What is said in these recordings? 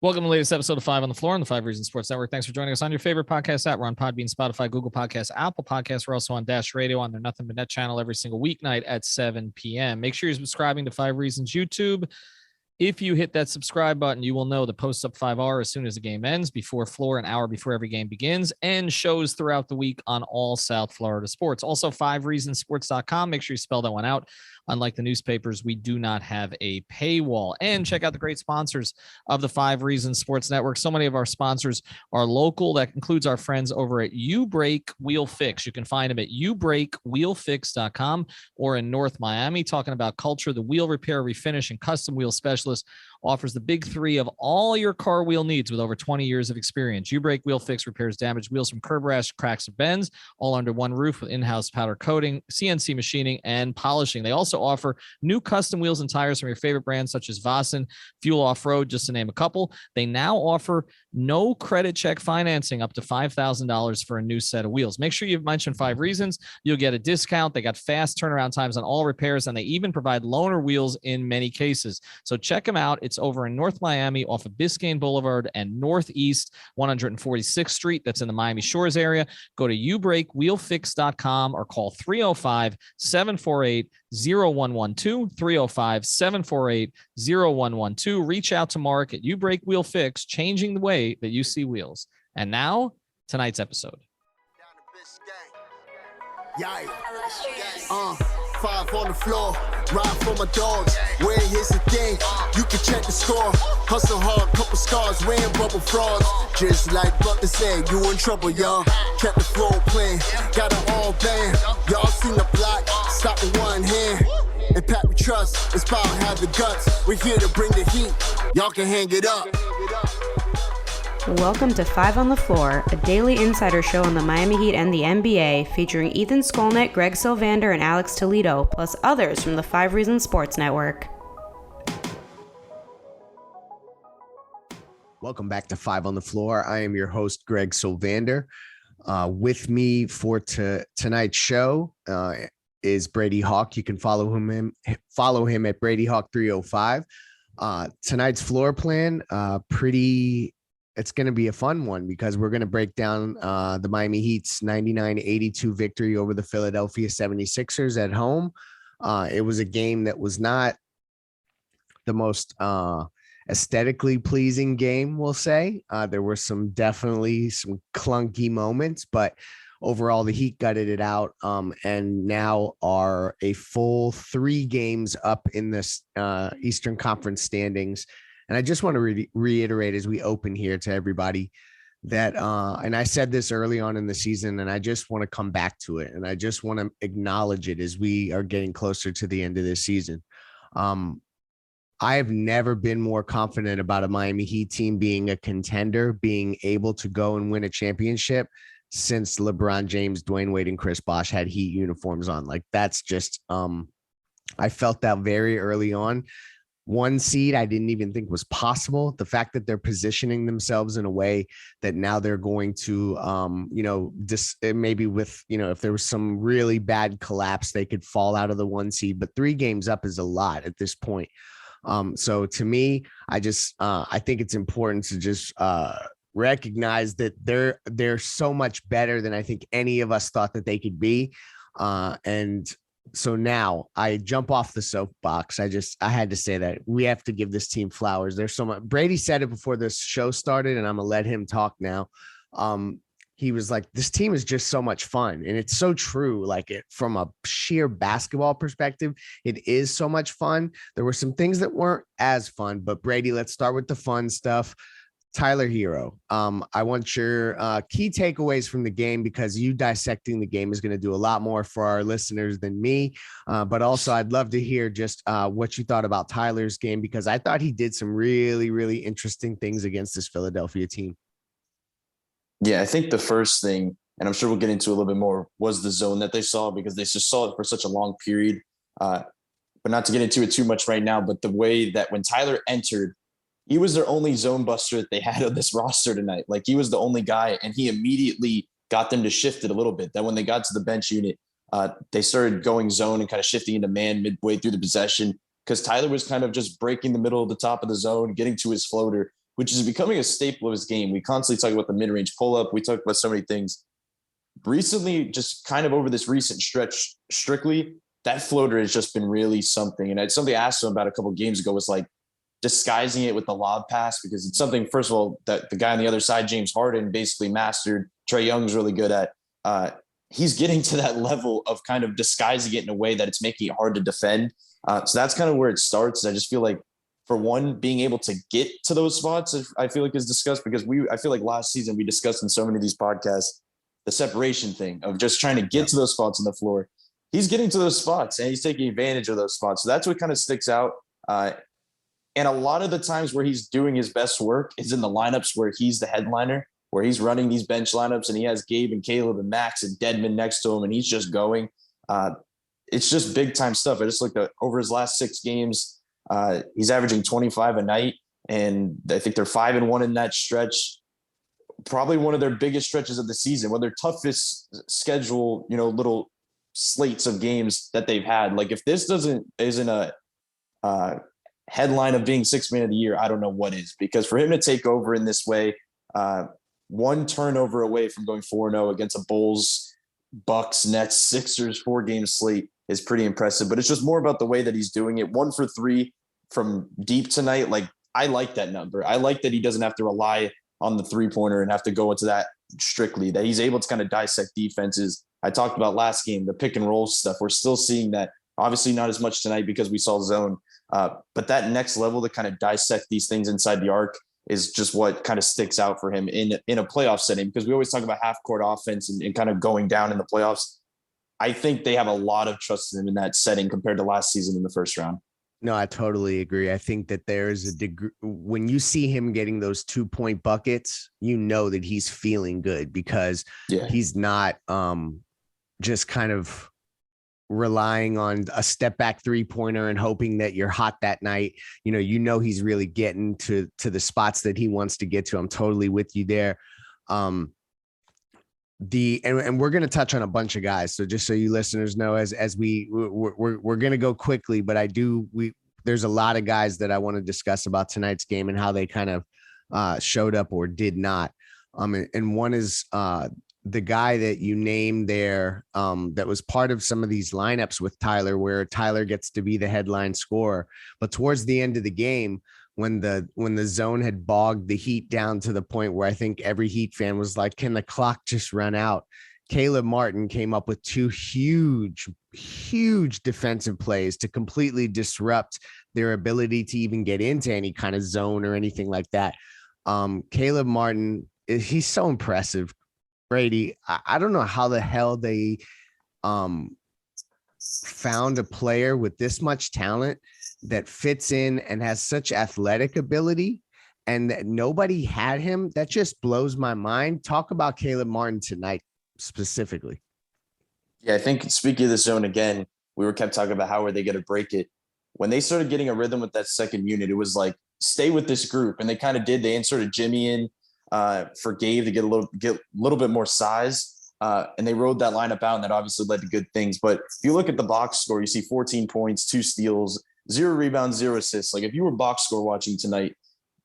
Welcome to the latest episode of 5 on the Floor on the 5 Reasons Sports Network. Thanks for joining us on your favorite podcast app. We're on Podbean, Spotify, Google Podcasts, Apple Podcasts. We're also on Dash Radio on their Nothing But Net channel every single weeknight at 7 p.m. Make sure you're subscribing to 5 Reasons YouTube. If you hit that subscribe button, you will know the posts up 5 hours as soon as the game ends, before Floor, an hour before every game begins, and shows throughout the week on all South Florida sports. Also, 5reasonsports.com. Make sure you spell that one out. Unlike the newspapers, we do not have a paywall. And check out the great sponsors of the 5 Reasons Sports Network. So many of our sponsors are local. That includes our friends over at U Break Wheel Fix. You can find them at ubreakwheelfix.com or in North Miami. Talking about culture, the wheel repair, refinish, and custom wheel specialist offers the big three of all your car wheel needs with over 20 years of experience. U Break Wheel Fix repairs damaged wheels from curb rash, cracks, or bends, all under one roof with in-house powder coating, CNC machining, and polishing. They also offer new custom wheels and tires from your favorite brands such as Vossen, Fuel Off-Road, just to name a couple. They now offer no credit check financing up to $5,000 for a new set of wheels. Make sure you've mentioned 5 Reasons. You'll get a discount. They got fast turnaround times on all repairs, and they even provide loaner wheels in many cases. So check them out. It's over in North Miami off of Biscayne Boulevard and Northeast 146th Street. That's in the Miami Shores area. Go to ubreakwheelfix.com or call 305-748-0112, 305-748-0112. Reach out to Mark at U Break Wheel Fix, changing the way that you see wheels. And now, tonight's episode. 5 on the floor, ride for my dogs. Where here's the thing, you can check the score. Hustle hard, couple scars, wearing rubber frauds. Just like Butler said, you in trouble, y'all. Kept the floor playing, got it all banned. Y'all seen the block, stop with one hand. And Pat we trust, it's power, have the guts. We're here to bring the heat, y'all can hang it up. Welcome to 5 on the Floor, a daily insider show on the Miami Heat and the NBA, featuring Ethan Skolnick, Greg Sylvander, and Alex Toledo, plus others from the 5 Reasons Sports Network. Welcome back to 5 on the Floor. I am your host, Greg Sylvander. With me for tonight's show is Brady Hawk. You can follow him at Brady Hawk 305. Tonight's floor plan, it's going to be a fun one because we're going to break down the Miami Heat's 99-82 victory over the Philadelphia 76ers at home. It was a game that was not the most aesthetically pleasing game, we'll say. There were definitely some clunky moments, but overall the Heat gutted it out and now are a full 3 games up in this Eastern Conference standings. And I just want to reiterate as we open here to everybody that, and I said this early on in the season, and I just want to come back to it. And I just want to acknowledge it as we are getting closer to the end of this season. I have never been more confident about a Miami Heat team being a contender, being able to go and win a championship since LeBron James, Dwayne Wade, and Chris Bosh had Heat uniforms on. Like, that's just, I felt that very early on. 1 seed I didn't even think was possible. The fact that they're positioning themselves in a way that now they're going to, maybe with, if there was some really bad collapse, they could fall out of the 1 seed, but 3 games up is a lot at this point. So to me, I think it's important to just recognize that they're so much better than I think any of us thought that they could be. And so now I jump off the soapbox. I had to say that we have to give this team flowers. There's so much. Brady said it before this show started, and I'm going to let him talk now. He was like, this team is just so much fun. And it's so true. Like, from a sheer basketball perspective, it is so much fun. There were some things that weren't as fun, but Brady, let's start with the fun stuff. Tyler Herro, I want your key takeaways from the game, because you dissecting the game is going to do a lot more for our listeners than me. But also, I'd love to hear just what you thought about Tyler's game, because I thought he did some really, really interesting things against this Philadelphia team. Yeah, I think the first thing, and I'm sure we'll get into a little bit more, was the zone that they saw, because they just saw it for such a long period. But not to get into it too much right now, but the way that when Tyler entered, he was their only zone buster that they had on this roster tonight. Like, he was the only guy, and he immediately got them to shift it a little bit. Then when they got to the bench unit, they started going zone and kind of shifting into man midway through the possession, because Tyler was kind of just breaking the middle of the top of the zone, getting to his floater, which is becoming a staple of his game. We constantly talk about the mid-range pull-up. We talk about so many things. Recently, just kind of over this recent stretch, strictly, that floater has just been really something. And it's something I asked him about a couple of games ago, was like disguising it with the lob pass, because it's something, first of all, that the guy on the other side, James Harden, basically mastered. Trae Young's really good at. He's getting to that level of kind of disguising it in a way that it's making it hard to defend. So that's kind of where it starts. I just feel like, for one, being able to get to those spots, I feel like is discussed, because I feel like last season we discussed in so many of these podcasts, the separation thing of just trying to get to those spots on the floor. He's getting to those spots and he's taking advantage of those spots. So that's what kind of sticks out. And a lot of the times where he's doing his best work is in the lineups where he's the headliner, where he's running these bench lineups and he has Gabe and Caleb and Max and Dedmon next to him and he's just going. It's just big time stuff. I just looked at over his last 6 games. He's averaging 25 a night, and I think they're 5-1 in that stretch. Probably one of their biggest stretches of the season, one of their toughest schedule, little slates of games that they've had. Like, if this isn't a headline of being sixth man of the year, I don't know what is, because for him to take over in this way, one turnover away from going 4-0 against a Bulls, Bucks, Nets, Sixers 4-game slate is pretty impressive. But it's just more about the way that he's doing it. 1 for 3 from deep tonight. Like, I like that number. I like that he doesn't have to rely on the 3-pointer and have to go into that strictly, that he's able to kind of dissect defenses. I talked about last game, the pick and roll stuff. We're still seeing that, obviously not as much tonight because we saw zone, but that next level to kind of dissect these things inside the arc is just what kind of sticks out for him in a playoff setting, because we always talk about half court offense and kind of going down in the playoffs. I think they have a lot of trust in him in that setting compared to last season in the first round. No, I totally agree. I think that there's a degree when you see him getting those 2-point buckets, that he's feeling good, because he's not just kind of relying on a step back 3-pointer and hoping that you're hot that night. He's really getting to the spots that he wants to get to. I'm totally with you there. And we're going to touch on a bunch of guys. So just so you listeners know, as we're going to go quickly, but there's a lot of guys that I want to discuss about tonight's game and how they kind of showed up or did not. And one is the guy that you named there that was part of some of these lineups with Tyler, where Tyler gets to be the headline scorer. But towards the end of the game, when the zone had bogged the Heat down to the point where I think every Heat fan was like, can the clock just run out? Caleb Martin came up with 2 huge defensive plays to completely disrupt their ability to even get into any kind of zone or anything like that. Caleb Martin, he's so impressive. Brady, I don't know how the hell they found a player with this much talent that fits in and has such athletic ability, and that nobody had him. That just blows my mind. Talk about Caleb Martin tonight specifically. Yeah, I think, speaking of the zone again, we were kept talking about how are they going to break it. When they started getting a rhythm with that second unit, it was like, stay with this group. And they kind of did. They inserted Jimmy in for Gabe to get a little bit more size. And they rode that lineup out, and that obviously led to good things. But if you look at the box score, you see 14 points, 2 steals, 0 rebounds, 0 assists. Like, if you were box score watching tonight,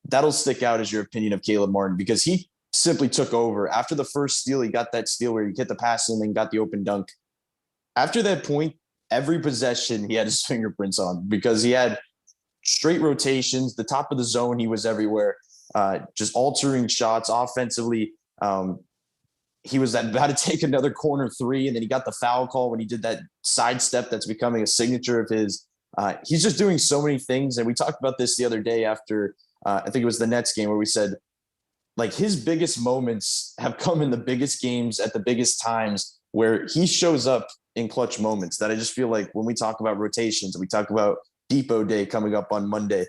that'll stick out as your opinion of Caleb Martin, because he simply took over. After the first steal, he got that steal where he hit the pass and then got the open dunk. After that point, every possession he had his fingerprints on, because he had straight rotations, the top of the zone, he was everywhere, just altering shots offensively. He was about to take another corner 3, and then he got the foul call when he did that sidestep that's becoming a signature of his. He's just doing so many things. And we talked about this the other day after, I think it was the Nets game, where we said, like, his biggest moments have come in the biggest games at the biggest times, where he shows up in clutch moments. That I just feel like when we talk about rotations, and we talk about Depot Day coming up on Monday,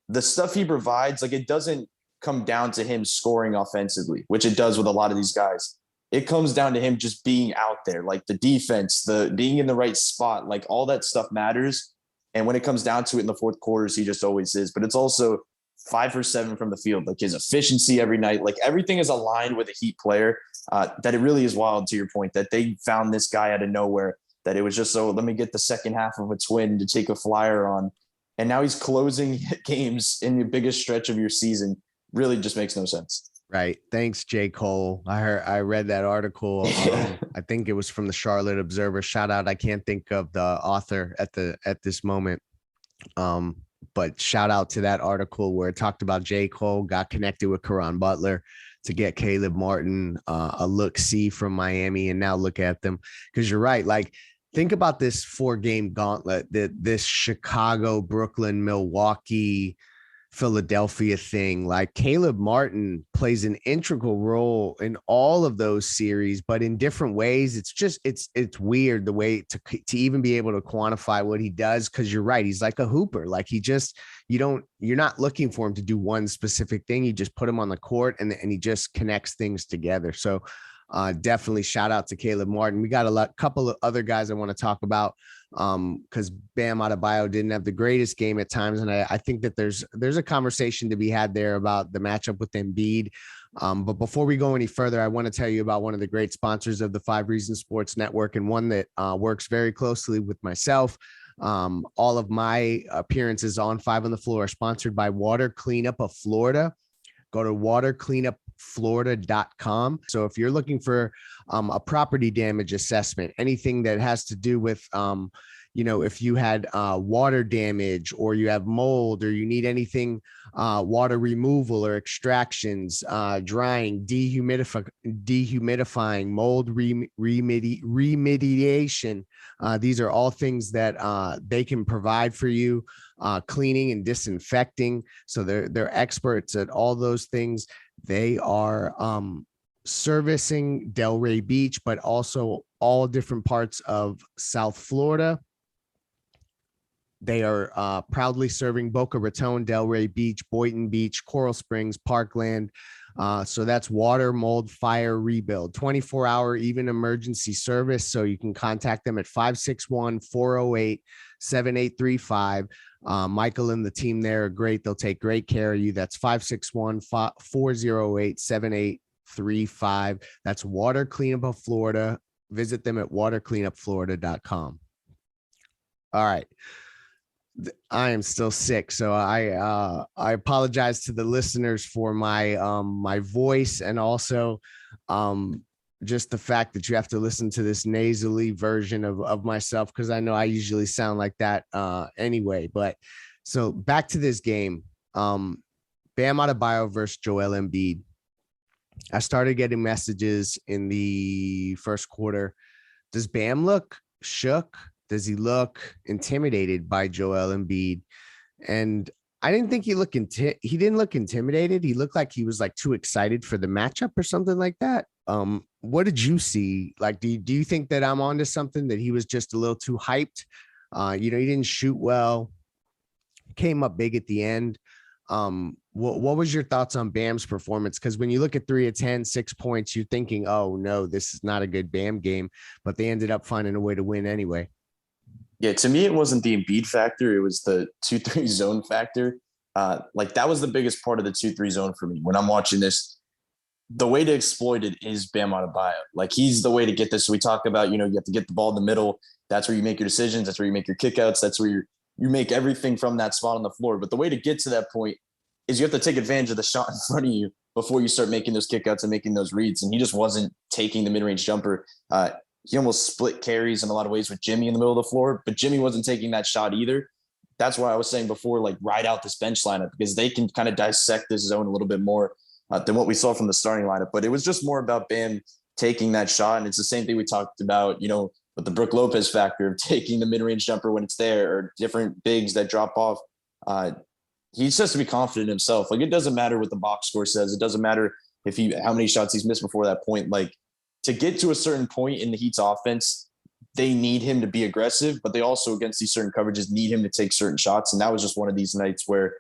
the stuff he provides, like, it doesn't come down to him scoring offensively, which it does with a lot of these guys. It comes down to him just being out there, like the defense, the being in the right spot, like all that stuff matters. And when it comes down to it in the fourth quarters, he just always is. But it's also 5 for 7 from the field, like his efficiency every night, like everything is aligned with a Heat player, that it really is wild, to your point, that they found this guy out of nowhere, that it was just, so let me get the second half of a twin to take a flyer on. and now he's closing games in the biggest stretch of your season. Really just makes no sense. Right. Thanks, J. Cole. I read that article. I think it was from the Charlotte Observer. Shout out. I can't think of the author at this moment. But shout out to that article where it talked about J. Cole got connected with Caron Butler to get Caleb Martin a look-see from Miami. And now look at them. Because you're right. Like, think about this 4-game gauntlet, this Chicago, Brooklyn, Milwaukee, Philadelphia thing. Like, Caleb Martin plays an integral role in all of those series, but in different ways. It's just, it's weird the way to even be able to quantify what he does. Cause you're right. He's like a hooper. Like, you're not looking for him to do one specific thing. You just put him on the court and he just connects things together. So definitely shout out to Caleb Martin. We got couple of other guys I want to talk about because Bam Adebayo didn't have the greatest game at times. And I think that there's a conversation to be had there about the matchup with Embiid. But before we go any further, I want to tell you about one of the great sponsors of the 5 Reasons Sports Network, and one that works very closely with myself. All of my appearances on 5 on the Floor are sponsored by Water Cleanup of Florida. Go to watercleanupflorida.com. So if you're looking for a property damage assessment, anything that has to do with, if you had water damage, or you have mold, or you need anything, water removal or extractions, drying, dehumidifying, mold remediation. These are all things that they can provide for you. Cleaning and disinfecting. So they're experts at all those things. They are servicing Delray Beach, but also all different parts of South Florida. They are proudly serving Boca Raton, Delray Beach, Boynton Beach, Coral Springs, Parkland. So that's water, mold, fire, rebuild, 24-hour even emergency service. So you can contact them at 561-408-7835. Michael and the team there are great. They'll take great care of you. That's 561-408-7835. That's Water Cleanup of Florida. Visit them at watercleanupflorida.com. All right. I am still sick, so I apologize to the listeners for my my voice, and also just the fact that you have to listen to this nasally version of myself, because I know I usually sound like that anyway. But so back to this game, Bam Adebayo versus Joel Embiid. I started getting messages in the first quarter. Does Bam look shook? Does he look intimidated by Joel Embiid? And I didn't think he didn't look intimidated. He looked like he was like too excited for the matchup or something like that. What did you see? Like, do you think that I'm onto something, that he was just a little too hyped? He didn't shoot well, came up big at the end. What was your thoughts on Bam's performance? Because when you look at 3 of 10, 6 points, you're thinking, oh no, this is not a good Bam game, but they ended up finding a way to win anyway. Yeah, to me, it wasn't the Embiid factor. It was the 2-3 zone factor. That was the biggest part of the 2-3 zone for me. When I'm watching this, the way to exploit it is Bam Adebayo. Like, he's the way to get this. So we talk about, you have to get the ball in the middle. That's where you make your decisions. That's where you make your kickouts. That's where you make everything from that spot on the floor. But the way to get to that point is you have to take advantage of the shot in front of you before you start making those kickouts and making those reads. And he just wasn't taking the mid-range jumper. He almost split carries in a lot of ways with Jimmy in the middle of the floor, but Jimmy wasn't taking that shot either. That's why I was saying before, like, ride out this bench lineup, because they can kind of dissect this zone a little bit more than what we saw from the starting lineup. But it was just more about Bam taking that shot. And it's the same thing we talked about, with the Brook Lopez factor of taking the mid-range jumper when it's there, or different bigs that drop off. He just has to be confident in himself. Like, it doesn't matter what the box score says. It doesn't matter how many shots he's missed before that point. Like, to get to a certain point in the Heat's offense, they need him to be aggressive, but they also, against these certain coverages, need him to take certain shots. And that was just one of these nights where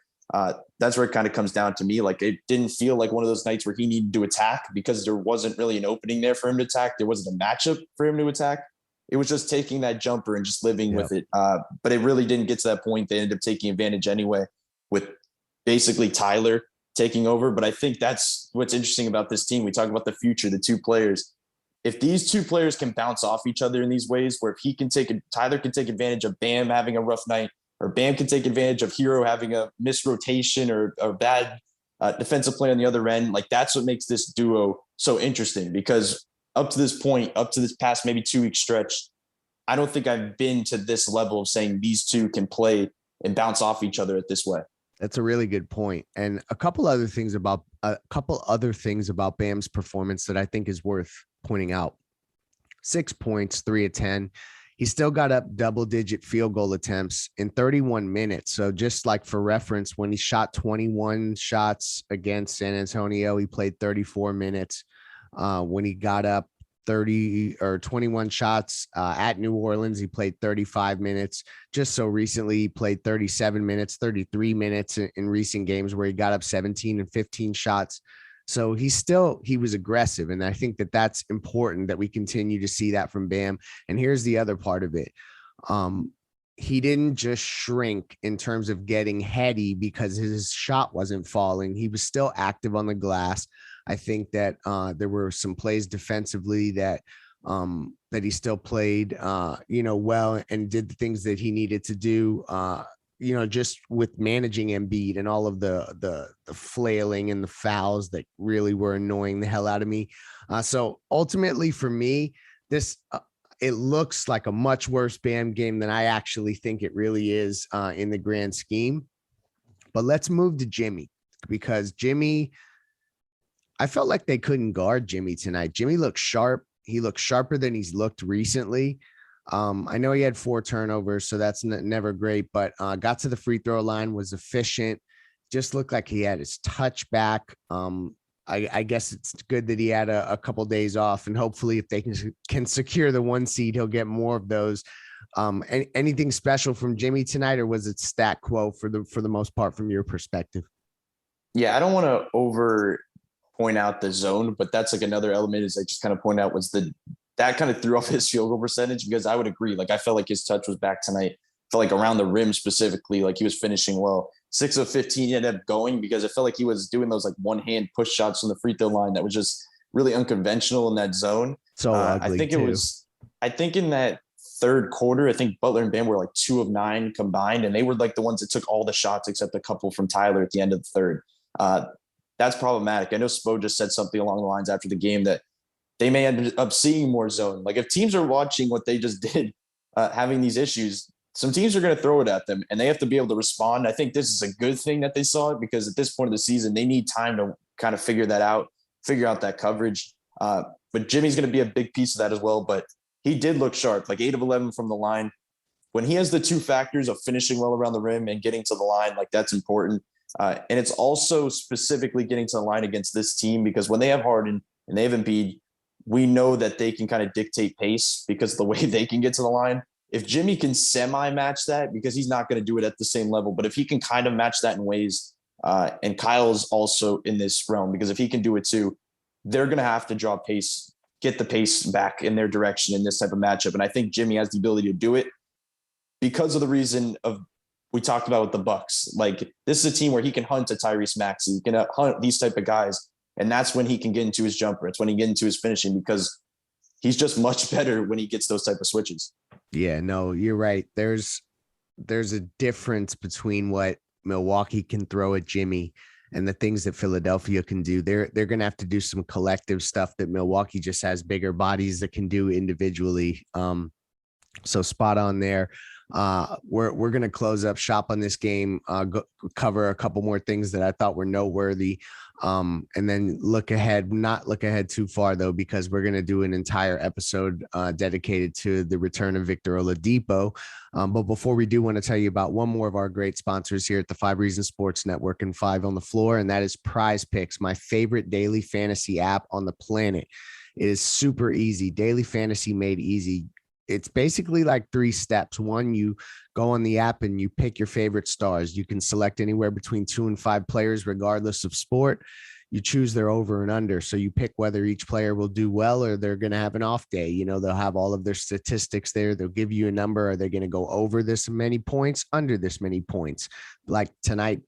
that's where it kind of comes down to me. Like, it didn't feel like one of those nights where he needed to attack, because there wasn't really an opening there for him to attack. There wasn't a matchup for him to attack. It was just taking that jumper and just living with it. But it really didn't get to that point. They ended up taking advantage anyway, with basically Tyler taking over. But I think that's what's interesting about this team. We talk about the future, the 2 players. If these 2 players can bounce off each other in these ways, where if Tyler can take advantage of Bam having a rough night, or Bam can take advantage of Herro having a missed rotation or bad defensive play on the other end. Like that's what makes this duo so interesting, because up to this point, up to this past maybe 2-week stretch, I don't think I've been to this level of saying these two can play and bounce off each other at this way. That's a really good point. And a couple other things about Bam's performance that I think is worth pointing out. 6 points, 3 of 10. He still got up double-digit field goal attempts in 31 minutes. So just like for reference, when he shot 21 shots against San Antonio, he played 34 minutes. When he got up 30 or 21 shots at New Orleans, he played 35 minutes. Just so recently, he played 37 minutes, 33 minutes in recent games where he got up 17 and 15 shots. So he was aggressive. And I think that that's important that we continue to see that from Bam. And here's the other part of it. He didn't just shrink in terms of getting heady because his shot wasn't falling. He was still active on the glass. I think that there were some plays defensively that he still played, well, and did the things that he needed to do, just with managing Embiid and all of the flailing and the fouls that really were annoying the hell out of me. So ultimately for me, this it looks like a much worse Bam game than I actually think it really is in the grand scheme. But let's move to Jimmy, because I felt like they couldn't guard Jimmy tonight. Jimmy looked sharp. He looked sharper than he's looked recently. I know he had 4 turnovers, so that's never great, but got to the free throw line, was efficient, just looked like he had his touch back. I guess it's good that he had a couple days off, and hopefully if they can secure the 1 seed, he'll get more of those. Anything special from Jimmy tonight, or was it stat quo for the most part from your perspective? Yeah, I don't want to point out the zone, but that's like another element, is I just kind of point out that kind of threw off his field goal percentage, because I would agree. Like I felt like his touch was back tonight. I felt like around the rim specifically, like he was finishing well. 6 of 15 he ended up going, because it felt like he was doing those like one hand push shots from the free throw line that was just really unconventional in that zone. So ugly I think in that third quarter, I think Butler and Bam were like 2 of 9 combined, and they were like the ones that took all the shots except a couple from Tyler at the end of the third. That's problematic. I know Spo just said something along the lines after the game that they may end up seeing more zone. Like if teams are watching what they just did, having these issues, some teams are going to throw it at them and they have to be able to respond. I think this is a good thing that they saw it, because at this point of the season, they need time to kind of figure out that coverage. But Jimmy's going to be a big piece of that as well. But he did look sharp, like 8 of 11 from the line. When he has the 2 factors of finishing well around the rim and getting to the line, like that's important. And it's also specifically getting to the line against this team, because when they have Harden and they have Embiid, we know that they can kind of dictate pace because of the way they can get to the line. If Jimmy can semi-match that, because he's not going to do it at the same level, but if he can kind of match that in ways, and Kyle's also in this realm, because if he can do it too, they're going to have to draw pace, get the pace back in their direction in this type of matchup. And I think Jimmy has the ability to do it because of the reason of we talked about with the Bucks. Like this is a team where he can hunt a Tyrese Maxey, he can hunt these type of guys. And that's when he can get into his jumper. It's when he get into his finishing, because he's just much better when he gets those type of switches. Yeah, no, you're right. There's a difference between what Milwaukee can throw at Jimmy and the things that Philadelphia can do. They're going to have to do some collective stuff that Milwaukee just has bigger bodies that can do individually. So spot on there. We're going to close up shop on this game, cover a couple more things that I thought were noteworthy. And then not look ahead too far though, because we're going to do an entire episode dedicated to the return of Victor Oladipo. But before we do, want to tell you about one more of our great sponsors here at the 5 Reasons Sports Network and 5 on the Floor. And that is Prize Picks, my favorite daily fantasy app on the planet. It is super easy. Daily fantasy made easy. It's basically like 3 steps. 1, you go on the app and you pick your favorite stars. You can select anywhere between 2 and 5 players, regardless of sport. You choose their over and under. So you pick whether each player will do well or they're going to have an off day. You know, they'll have all of their statistics there. They'll give you a number. Are they going to go over this many points, under this many points? Like tonight,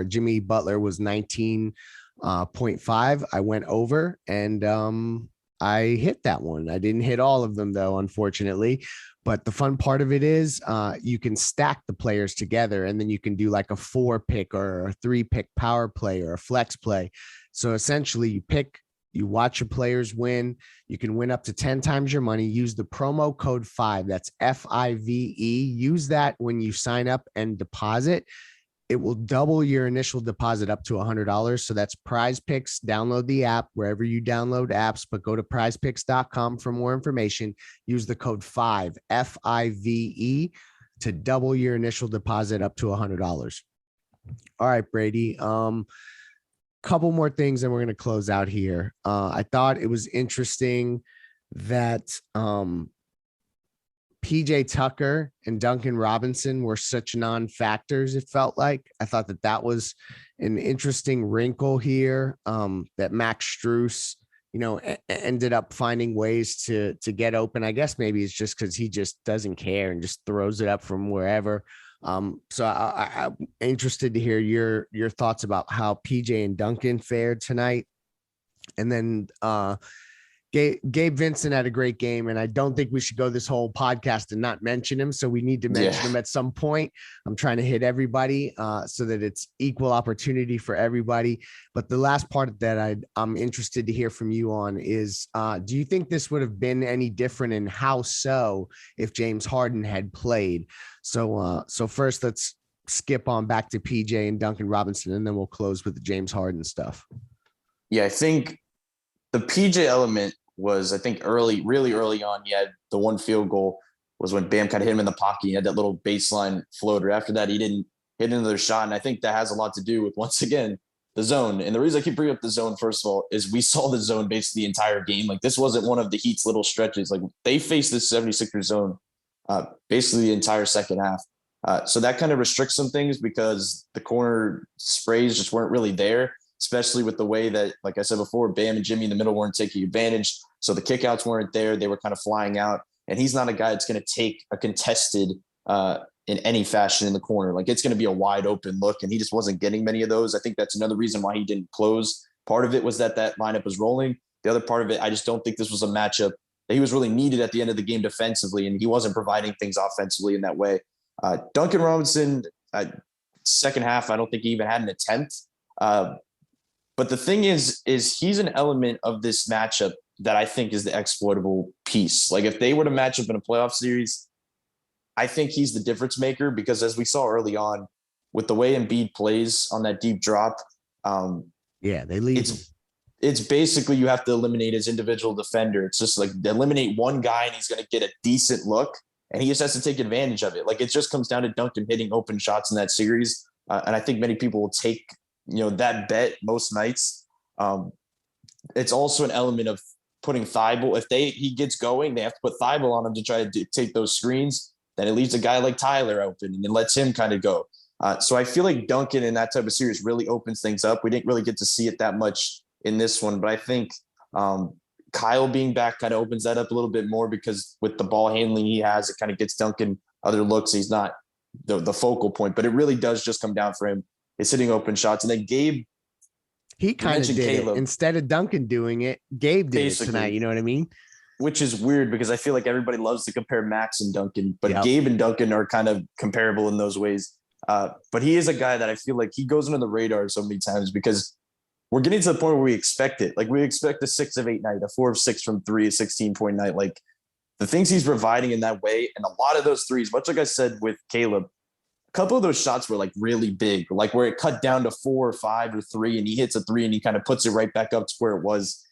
Jimmy Butler was 19.5. I went over, and I hit that one. I didn't hit all of them though, unfortunately. But the fun part of it is you can stack the players together, and then you can do like a 4-pick or a 3-pick power play or a flex play. So essentially you watch your players win. You can win up to 10 times your money. Use the promo code 5. That's FIVE. Use that when you sign up and deposit. It will double your initial deposit up to $100. So that's Prize Picks. Download the app wherever you download apps, but go to prizepicks.com for more information. Use the code 5, FIVE, to double your initial deposit up to $100. All right, Brady. Couple more things and we're going to close out here. I thought it was interesting that PJ Tucker and Duncan Robinson were such non-factors. It felt like. I thought that was an interesting wrinkle here. That Max Strus, ended up finding ways to get open. I guess maybe it's just because he just doesn't care and just throws it up from wherever. So I'm interested to hear your thoughts about how PJ and Duncan fared tonight. And then Gabe Vincent had a great game, and I don't think we should go this whole podcast and not mention him. So we need to mention him at some point. I'm trying to hit everybody so that it's equal opportunity for everybody. But the last part that I'm interested to hear from you on is, do you think this would have been any different, and how so, if James Harden had played? So first, let's skip on back to PJ and Duncan Robinson, and then we'll close with the James Harden stuff. Yeah, I think the PJ element was, I think really early on, he had the one field goal was when Bam kind of hit him in the pocket. He had that little baseline floater. After that, he didn't hit another shot. And I think that has a lot to do with, once again, the zone. And the reason I keep bringing up the zone, first of all, is we saw the zone basically the entire game. Like, this wasn't one of the Heat's little stretches. Like, they faced this 76er zone basically the entire second half. So that kind of restricts some things because the corner sprays just weren't really there, especially with the way that, like I said before, Bam and Jimmy in the middle weren't taking advantage. So the kickouts weren't there. They were kind of flying out. And he's not a guy that's going to take a contested in any fashion in the corner. Like, it's going to be a wide open look, and he just wasn't getting many of those. I think that's another reason why he didn't close. Part of it was that lineup was rolling. The other part of it, I just don't think this was a matchup that he was really needed at the end of the game defensively, and he wasn't providing things offensively in that way. Duncan Robinson, second half, I don't think he even had an attempt. But the thing is he's an element of this matchup that I think is the exploitable piece. Like, if they were to match up in a playoff series, I think he's the difference maker, because as we saw early on with the way Embiid plays on that deep drop, they leave. It's basically you have to eliminate his individual defender. It's just like eliminate one guy and he's going to get a decent look, and he just has to take advantage of it. Like, it just comes down to Duncan hitting open shots in that series. And I think many people will take, that bet most nights. It's also an element of putting Thibault. If he gets going, they have to put Thibault on him to try to take those screens. Then it leaves a guy like Tyler open and it lets him kind of go. So I feel like Duncan in that type of series really opens things up. We didn't really get to see it that much in this one, but I think Kyle being back kind of opens that up a little bit more, because with the ball handling he has, it kind of gets Duncan other looks. He's not the focal point, but it really does just come down for him. It's hitting open shots. And then Gabe, he kind of did Caleb. It. Instead of Duncan doing it, Gabe did it tonight. You know what I mean? Which is weird, because I feel like everybody loves to compare Max and Duncan, but Gabe and Duncan are kind of comparable in those ways. But he is a guy that I feel like he goes under the radar so many times, because we're getting to the point where we expect it. Like, we expect a 6 of 8 night, a 4 of 6 from 3, a 16-point night. Like, the things he's providing in that way, and a lot of those threes, much like I said with Caleb, a couple of those shots were like really big, like where it cut down to 4 or 5 or 3, and he hits a 3 and he kind of puts it right back up to where it was.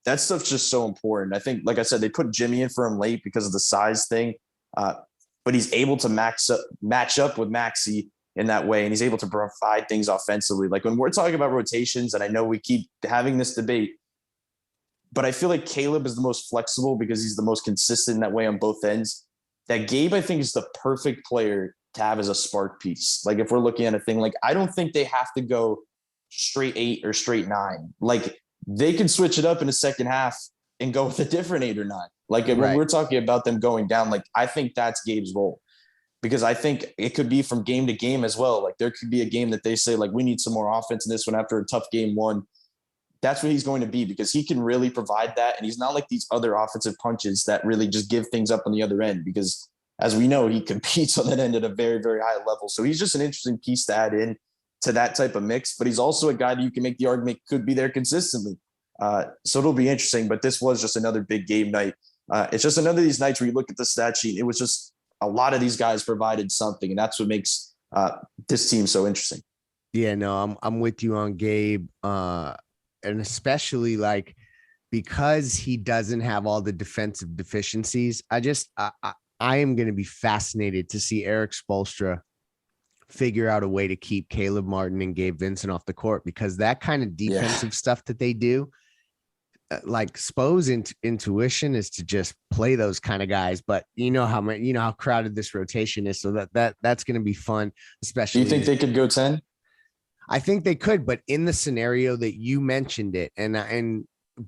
That stuff's just so important. I think, like I said, they put Jimmy in for him late because of the size thing, but he's able to match up with Maxey in that way, and he's able to provide things offensively. Like, when we're talking about rotations, and I know we keep having this debate, but I feel like Caleb is the most flexible because he's the most consistent in that way on both ends. That Gabe, I think, is the perfect player to have as a spark piece. Like, if we're looking at a thing, like, I don't think they have to go straight 8 or straight 9. Like, they can switch it up in the second half and go with a different 8 or 9. Like, when we're talking about them going down, like, I think that's Gabe's role, because I think it could be from game to game as well. Like, there could be a game that they say, like, we need some more offense in this one after a tough game one. that's what he's going to be, because he can really provide that. And he's not like these other offensive punches that really just give things up on the other end, because as we know, he competes on that end at a very, very high level. So he's just an interesting piece to add in to that type of mix, but he's also a guy that you can make the argument could be there consistently. So it'll be interesting, but this was just another big game night. It's just another of these nights where you look at the stat sheet. It was just a lot of these guys provided something, and that's what makes this team so interesting. Yeah, no, I'm with you on Gabe. And especially like, because he doesn't have all the defensive deficiencies, I am going to be fascinated to see Eric Spoelstra figure out a way to keep Caleb Martin and Gabe Vincent off the court, because that kind of defensive stuff that they do, like Spo's intuition is to just play those kind of guys. But you know how crowded this rotation is, so that's going to be fun. Especially, do you think they could go 10? I think they could, but in the scenario that you mentioned it,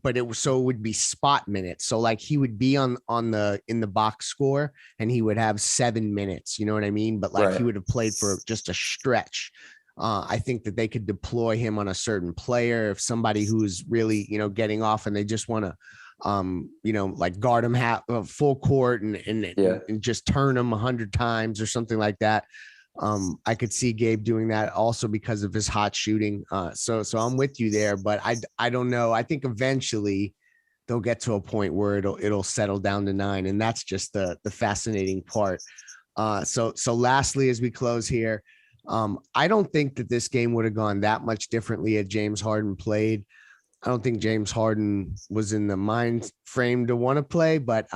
but it would be spot minutes. So like he would be in the box score and he would have 7 minutes, you know what I mean? But like He would have played for just a stretch. I think that they could deploy him on a certain player, if somebody who's really, getting off and they just want to, like guard him full court and just turn him 100 times or something like that. I could see Gabe doing that also because of his hot shooting. So I'm with you there, but I don't know. I think eventually they'll get to a point where it'll settle down to 9. And that's just the fascinating part. So lastly, as we close here, I don't think that this game would have gone that much differently had James Harden played. I don't think James Harden was in the mind frame to want to play, but,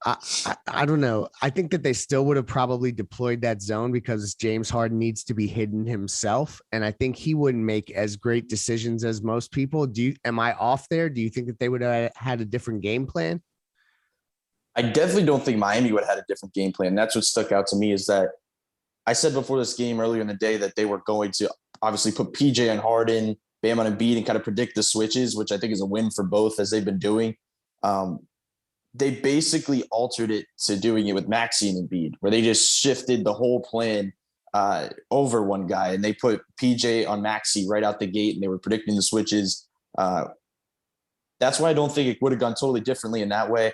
I don't know. I think that they still would have probably deployed that zone because James Harden needs to be hidden himself. And I think he wouldn't make as great decisions as most people. Am I off there? Do you think that they would have had a different game plan? I definitely don't think Miami would have had a different game plan. That's what stuck out to me, is that I said before this game earlier in the day that they were going to obviously put PJ on Harden, Bam on Embiid, and kind of predict the switches, which I think is a win for both, as they've been doing. They basically altered it to doing it with Maxey and Embiid, where they just shifted the whole plan over one guy, and they put PJ on Maxey right out the gate, and they were predicting the switches. That's why I don't think it would have gone totally differently in that way.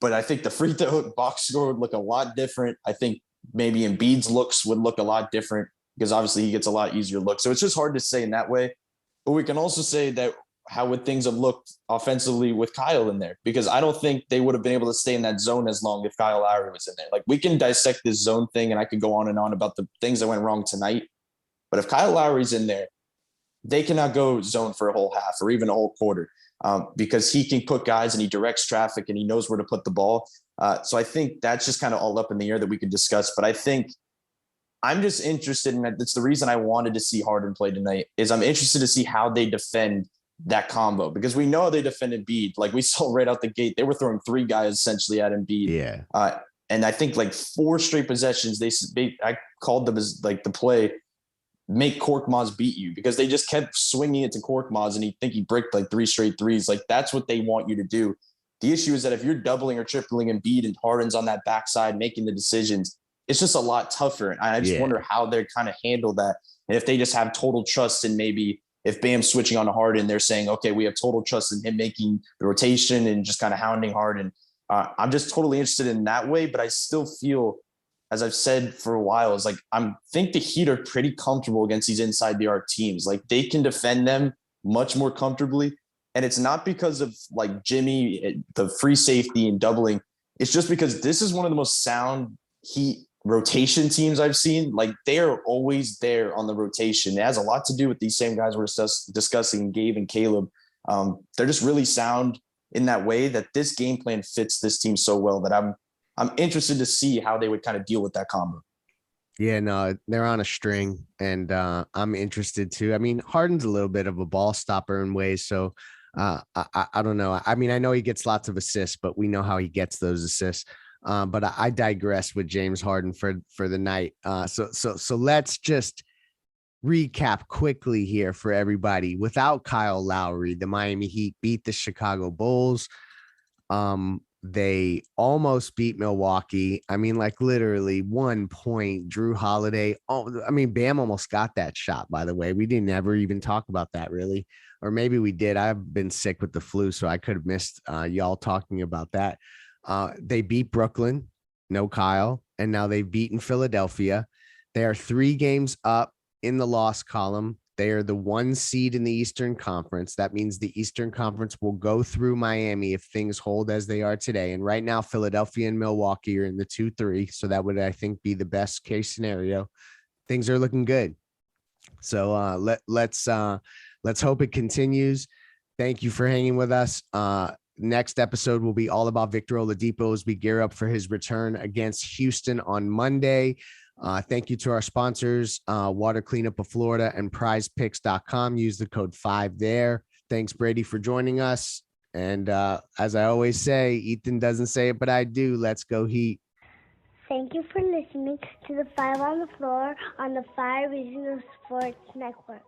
But I think the free throw box score would look a lot different. I think maybe Embiid's looks would look a lot different, because obviously he gets a lot easier looks. So it's just hard to say in that way. But we can also say that how would things have looked offensively with Kyle in there? Because I don't think they would have been able to stay in that zone as long if Kyle Lowry was in there. Like, we can dissect this zone thing, and I could go on and on about the things that went wrong tonight. But if Kyle Lowry's in there, they cannot go zone for a whole half or even a whole quarter, because he can put guys and he directs traffic and he knows where to put the ball. So I think that's just kind of all up in the air that we can discuss. But I think I'm just interested in that. That's the reason I wanted to see Harden play tonight, is I'm interested to see how they defend that combo, because we know they defended Embiid. Like, we saw right out the gate, they were throwing 3 guys essentially at Embiid. Yeah. And I think like 4 straight possessions, I called them as like the play, make Korkmaz beat you, because they just kept swinging it to Korkmaz and he bricked like 3 straight threes. Like, that's what they want you to do. The issue is that if you're doubling or tripling Embiid and Harden's on that backside making the decisions, it's just a lot tougher. And I just wonder how they're kind of handle that. And if they just have total trust in, maybe if Bam's switching on to Harden, they're saying, okay, we have total trust in him making the rotation and just kind of hounding Harden. I'm just totally interested in that way, but I still feel, as I've said for a while, is like, think the Heat are pretty comfortable against these inside the arc teams. Like, they can defend them much more comfortably. And it's not because of like Jimmy, the free safety and doubling. It's just because this is one of the most sound Heat rotation teams I've seen. Like, they are always there on the rotation. It has a lot to do with these same guys we're discussing, Gabe and Caleb. They're just really sound in that way, that this game plan fits this team so well that I'm interested to see how they would kind of deal with that combo. Yeah, no, they're on a string, and I'm interested too. I mean, Harden's a little bit of a ball stopper in ways, so I don't know. I mean, I know he gets lots of assists, but we know how he gets those assists. But I digress with James Harden for the night. So let's just recap quickly here for everybody. Without Kyle Lowry, the Miami Heat beat the Chicago Bulls. They almost beat Milwaukee. I mean, like literally 1 point. Drew Holiday. Oh, I mean, Bam almost got that shot, by the way. We didn't ever even talk about that, really. Or maybe we did. I've been sick with the flu, so I could have missed y'all talking about that. They beat Brooklyn, no Kyle, and now they've beaten Philadelphia. They are 3 games up in the loss column. They are the 1 seed in the Eastern Conference. That means the Eastern Conference will go through Miami if things hold as they are today. And right now, Philadelphia and Milwaukee are in the 2-3. So that would, I think, be the best case scenario. Things are looking good. So let's hope it continues. Thank you for hanging with us. Next episode will be all about Victor Oladipo as we gear up for his return against Houston on Monday. Thank you to our sponsors, Water Cleanup of Florida and prizepicks.com. Use the code 5 there. Thanks, Brady, for joining us. And as I always say, Ethan doesn't say it, but I do. Let's go Heat. Thank you for listening to the 5 on the Floor on the 5 Regional Sports Network.